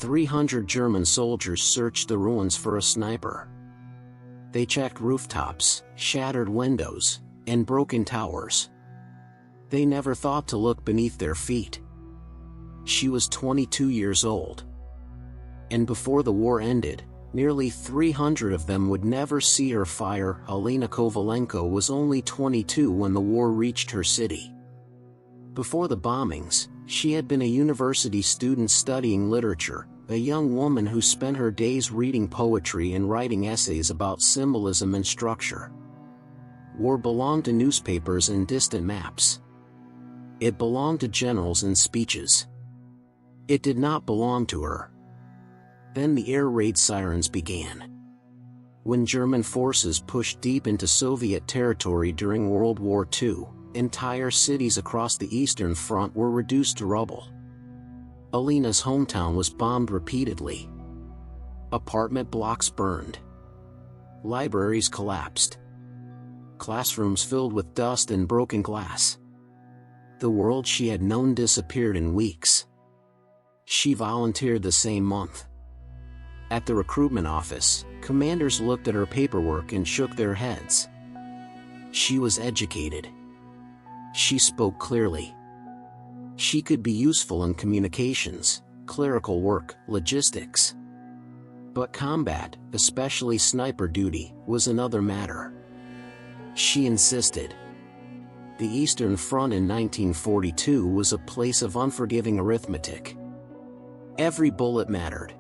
300 German soldiers searched the ruins for a sniper. They checked rooftops, shattered windows, and broken towers. They never thought to look beneath their feet. She was 22 years old. And before the war ended, nearly 300 of them would never see her fire. Olena Kovalenko was only 22 when the war reached her city. Before the bombings, she had been a university student studying literature, a young woman who spent her days reading poetry and writing essays about symbolism and structure. War belonged to newspapers and distant maps. It belonged to generals and speeches. It did not belong to her. Then the air raid sirens began. When German forces pushed deep into Soviet territory during World War II, entire cities across the Eastern Front were reduced to rubble. Olena's hometown was bombed repeatedly. Apartment blocks burned. Libraries collapsed. Classrooms filled with dust and broken glass. The world she had known disappeared in weeks. She volunteered the same month. At the recruitment office, commanders looked at her paperwork and shook their heads. She was educated. She spoke clearly. She could be useful in communications, clerical work, logistics. But combat, especially sniper duty, was another matter. She insisted. The Eastern Front in 1942 was a place of unforgiving arithmetic. Every bullet mattered.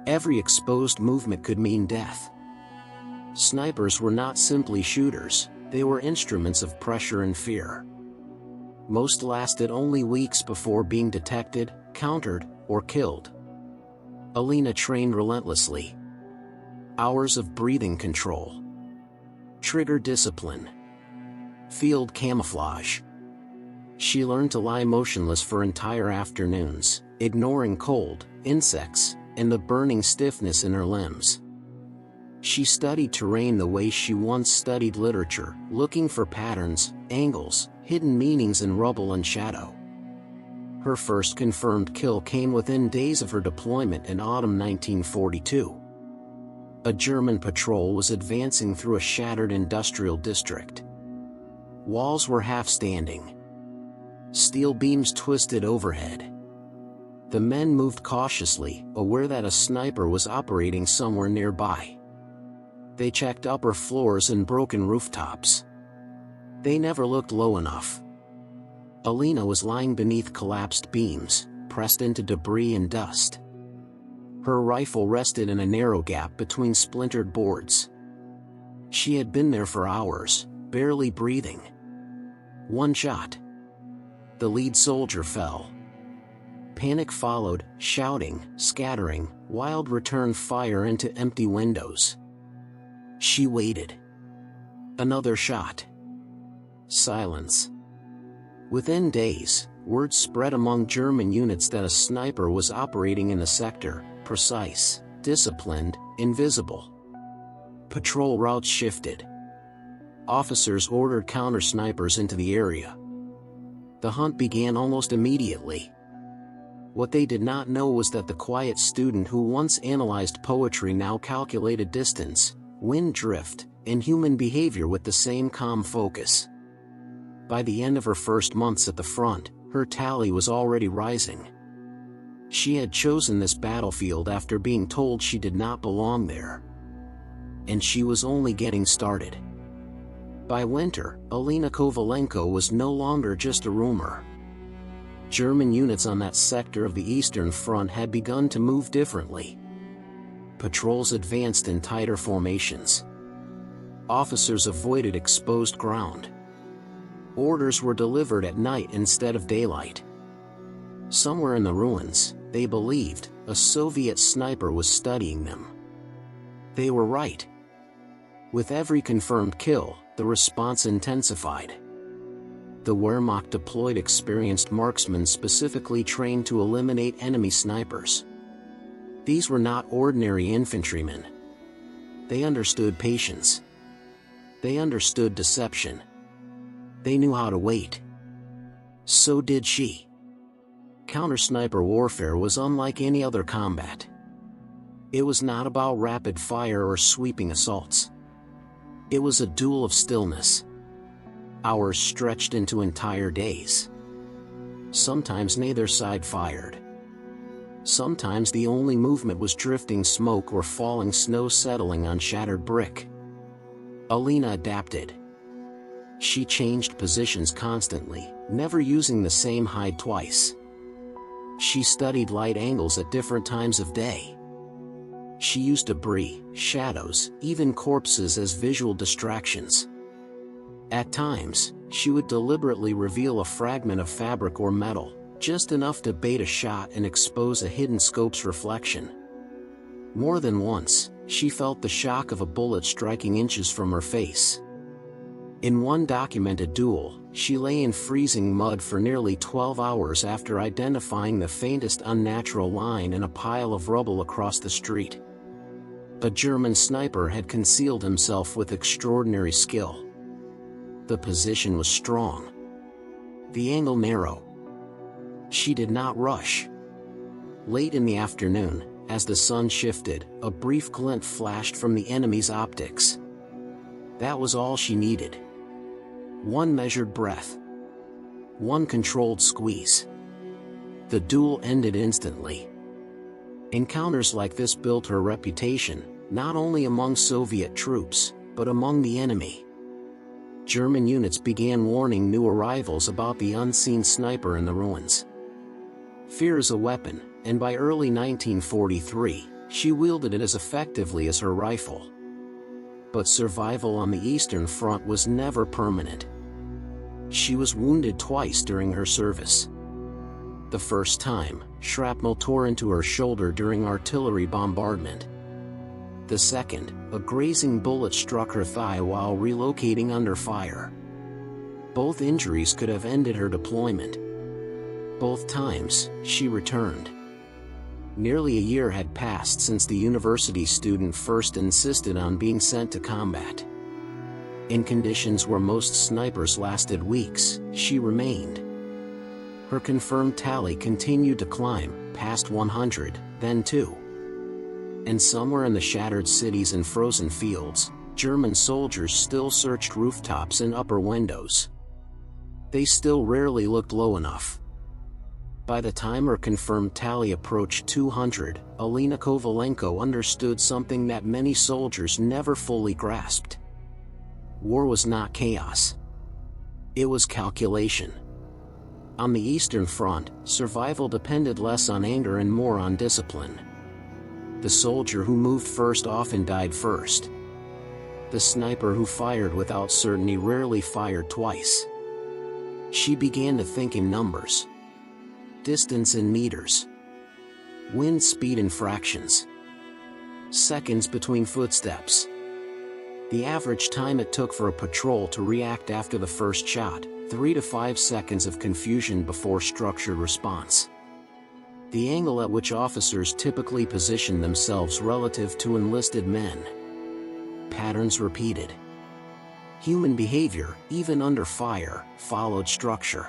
Every exposed movement could mean death. Snipers were not simply shooters, they were instruments of pressure and fear. Most lasted only weeks before being detected, countered, or killed. Olena trained relentlessly. Hours of breathing control. Trigger discipline. Field camouflage. She learned to lie motionless for entire afternoons, ignoring cold, insects, and the burning stiffness in her limbs. She studied terrain the way she once studied literature, looking for patterns, angles, hidden meanings in rubble and shadow. Her first confirmed kill came within days of her deployment in autumn 1942. A German patrol was advancing through a shattered industrial district. Walls were half-standing. Steel beams twisted overhead. The men moved cautiously, aware that a sniper was operating somewhere nearby. They checked upper floors and broken rooftops. They never looked low enough. Olena was lying beneath collapsed beams, pressed into debris and dust. Her rifle rested in a narrow gap between splintered boards. She had been there for hours, barely breathing. One shot. The lead soldier fell. Panic followed, shouting, scattering, wild return fire into empty windows. She waited. Another shot. Silence. Within days, word spread among German units that a sniper was operating in the sector, precise, disciplined, invisible. Patrol routes shifted. Officers ordered counter-snipers into the area. The hunt began almost immediately. What they did not know was that the quiet student who once analyzed poetry now calculated distance, wind drift, and human behavior with the same calm focus. By the end of her first months at the front, her tally was already rising. She had chosen this battlefield after being told she did not belong there. And she was only getting started. By winter, Olena Kovalenko was no longer just a rumor. German units on that sector of the Eastern Front had begun to move differently. Patrols advanced in tighter formations. Officers avoided exposed ground. Orders were delivered at night instead of daylight. Somewhere in the ruins, they believed, a Soviet sniper was studying them. They were right. With every confirmed kill, the response intensified. The Wehrmacht deployed experienced marksmen specifically trained to eliminate enemy snipers. These were not ordinary infantrymen. They understood patience. They understood deception. They knew how to wait. So did she. Counter-sniper warfare was unlike any other combat. It was not about rapid fire or sweeping assaults. It was a duel of stillness. Hours stretched into entire days. Sometimes neither side fired. Sometimes the only movement was drifting smoke or falling snow settling on shattered brick. Olena adapted. She changed positions constantly, never using the same hide twice. She studied light angles at different times of day. She used debris, shadows, even corpses as visual distractions. At times, she would deliberately reveal a fragment of fabric or metal, just enough to bait a shot and expose a hidden scope's reflection. More than once, she felt the shock of a bullet striking inches from her face. In one documented duel, she lay in freezing mud for nearly 12 hours after identifying the faintest unnatural line in a pile of rubble across the street. A German sniper had concealed himself with extraordinary skill. The position was strong. The angle narrow. She did not rush. Late in the afternoon, as the sun shifted, a brief glint flashed from the enemy's optics. That was all she needed. One measured breath. One controlled squeeze. The duel ended instantly. Encounters like this built her reputation, not only among Soviet troops, but among the enemy. German units began warning new arrivals about the unseen sniper in the ruins. Fear is a weapon, and by early 1943, she wielded it as effectively as her rifle. But survival on the Eastern Front was never permanent. She was wounded twice during her service. The first time, shrapnel tore into her shoulder during artillery bombardment. The second, a grazing bullet struck her thigh while relocating under fire. Both injuries could have ended her deployment. Both times, she returned. Nearly a year had passed since the university student first insisted on being sent to combat. In conditions where most snipers lasted weeks, she remained. Her confirmed tally continued to climb, past 100, then 2. And somewhere in the shattered cities and frozen fields, German soldiers still searched rooftops and upper windows. They still rarely looked low enough. By the time her confirmed tally approached 200, Olena Kovalenko understood something that many soldiers never fully grasped. War was not chaos. It was calculation. On the Eastern Front, survival depended less on anger and more on discipline. The soldier who moved first often died first. The sniper who fired without certainty rarely fired twice. She began to think in numbers. Distance in meters. Wind speed in fractions. Seconds between footsteps. The average time it took for a patrol to react after the first shot, 3 to 5 seconds of confusion before structured response. The angle at which officers typically position themselves relative to enlisted men. Patterns repeated. Human behavior, even under fire, followed structure.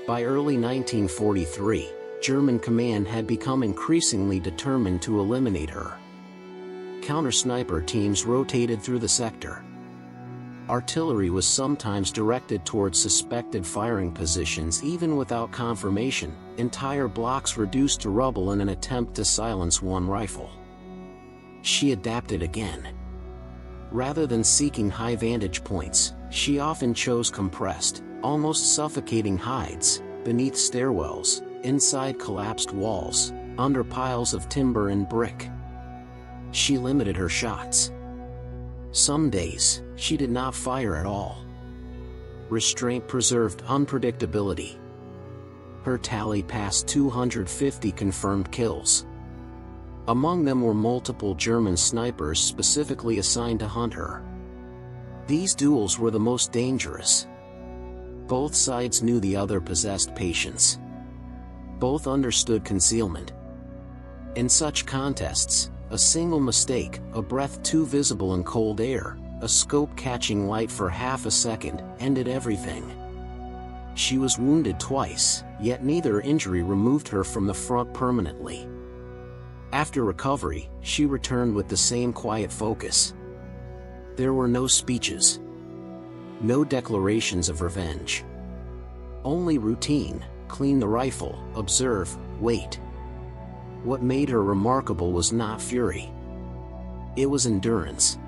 By early 1943, German command had become increasingly determined to eliminate her. Counter-sniper teams rotated through the sector. Artillery was sometimes directed towards suspected firing positions even without confirmation, entire blocks reduced to rubble in an attempt to silence one rifle. She adapted again. Rather than seeking high vantage points, she often chose compressed, almost suffocating hides, beneath stairwells, inside collapsed walls, under piles of timber and brick. She limited her shots. Some days, she did not fire at all. Restraint preserved unpredictability. Her tally passed 250 confirmed kills. Among them were multiple German snipers specifically assigned to hunt her. These duels were the most dangerous. Both sides knew the other possessed patience. Both understood concealment. In such contests, a single mistake, a breath too visible in cold air, a scope catching light for half a second, ended everything. She was wounded twice, yet neither injury removed her from the front permanently. After recovery, she returned with the same quiet focus. There were no speeches. No declarations of revenge. Only routine: clean the rifle, observe, wait. What made her remarkable was not fury. It was endurance.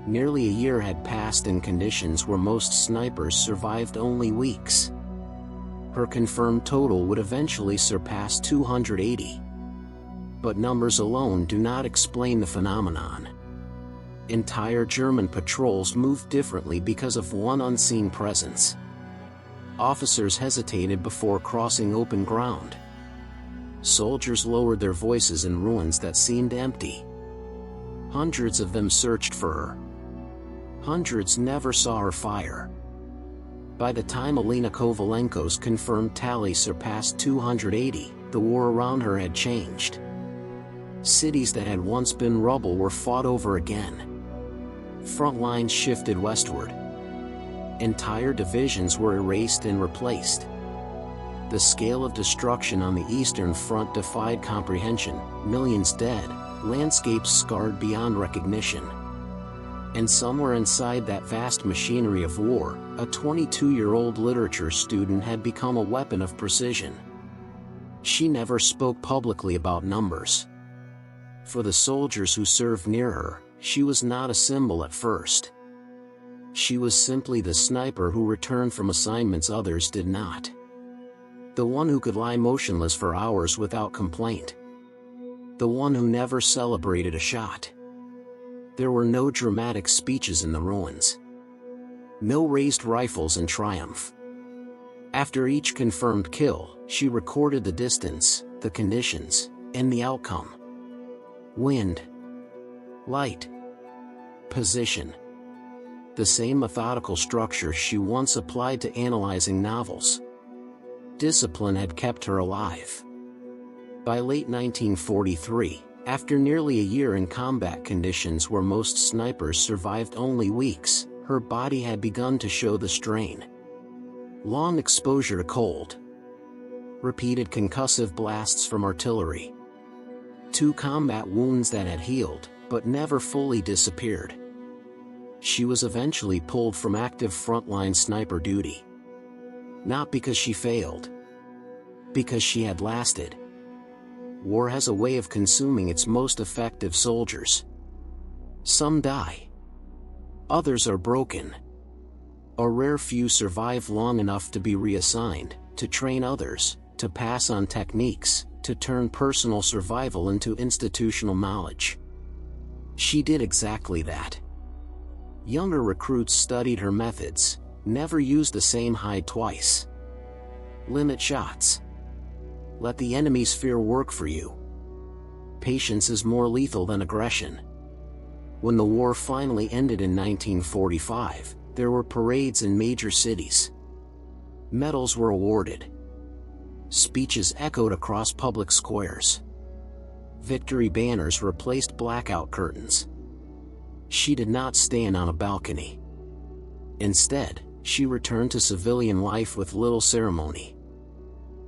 Nearly a year had passed in conditions where most snipers survived only weeks. Her confirmed total would eventually surpass 280. But numbers alone do not explain the phenomenon. Entire German patrols moved differently because of one unseen presence. Officers hesitated before crossing open ground. Soldiers lowered their voices in ruins that seemed empty. Hundreds of them searched for her. Hundreds never saw her fire. By the time Olena Kovalenko's confirmed tally surpassed 280, the war around her had changed. Cities that had once been rubble were fought over again. Front lines shifted westward. Entire divisions were erased and replaced. The scale of destruction on the Eastern Front defied comprehension: millions dead, landscapes scarred beyond recognition. And somewhere inside that vast machinery of war, a 22-year-old literature student had become a weapon of precision. She never spoke publicly about numbers. For the soldiers who served near her, she was not a symbol at first. She was simply the sniper who returned from assignments others did not. The one who could lie motionless for hours without complaint. The one who never celebrated a shot. There were no dramatic speeches in the ruins. No raised rifles in triumph. After each confirmed kill, she recorded the distance, the conditions, and the outcome. Wind. Light. Position. The same methodical structure she once applied to analyzing novels. Discipline had kept her alive. By late 1943, after nearly a year in combat conditions where most snipers survived only weeks, her body had begun to show the strain. Long exposure to cold. Repeated concussive blasts from artillery. 2 combat wounds that had healed, but never fully disappeared. She was eventually pulled from active frontline sniper duty. Not because she failed. Because she had lasted. War has a way of consuming its most effective soldiers. Some die. Others are broken. A rare few survive long enough to be reassigned, to train others, to pass on techniques, to turn personal survival into institutional knowledge. She did exactly that. Younger recruits studied her methods: never use the same hide twice. Limit shots. Let the enemy's fear work for you. Patience is more lethal than aggression. When the war finally ended in 1945, there were parades in major cities. Medals were awarded. Speeches echoed across public squares. Victory banners replaced blackout curtains. She did not stand on a balcony. Instead, she returned to civilian life with little ceremony.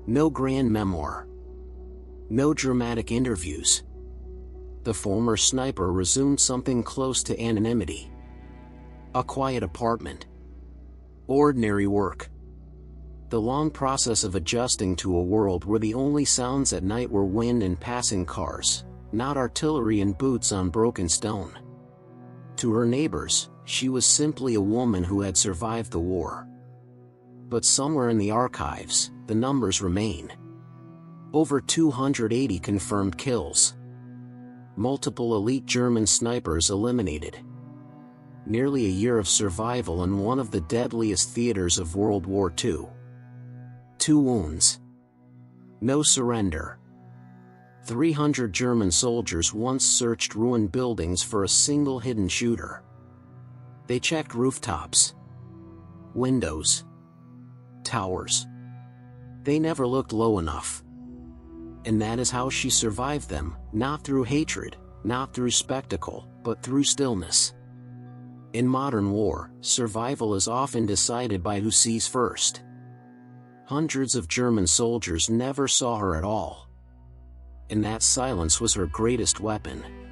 No grand memoir. No dramatic interviews. The former sniper resumed something close to anonymity. A quiet apartment. Ordinary work. The long process of adjusting to a world where the only sounds at night were wind and passing cars, not artillery and boots on broken stone. To her neighbors, she was simply a woman who had survived the war. But somewhere in the archives, the numbers remain. Over 280 confirmed kills. Multiple elite German snipers eliminated. Nearly a year of survival in one of the deadliest theaters of World War II. 2 wounds. No surrender. 300 German soldiers once searched ruined buildings for a single hidden shooter. They checked rooftops, windows, towers. They never looked low enough. And that is how she survived them, not through hatred, not through spectacle, but through stillness. In modern war, survival is often decided by who sees first. Hundreds of German soldiers never saw her at all. And that silence was her greatest weapon.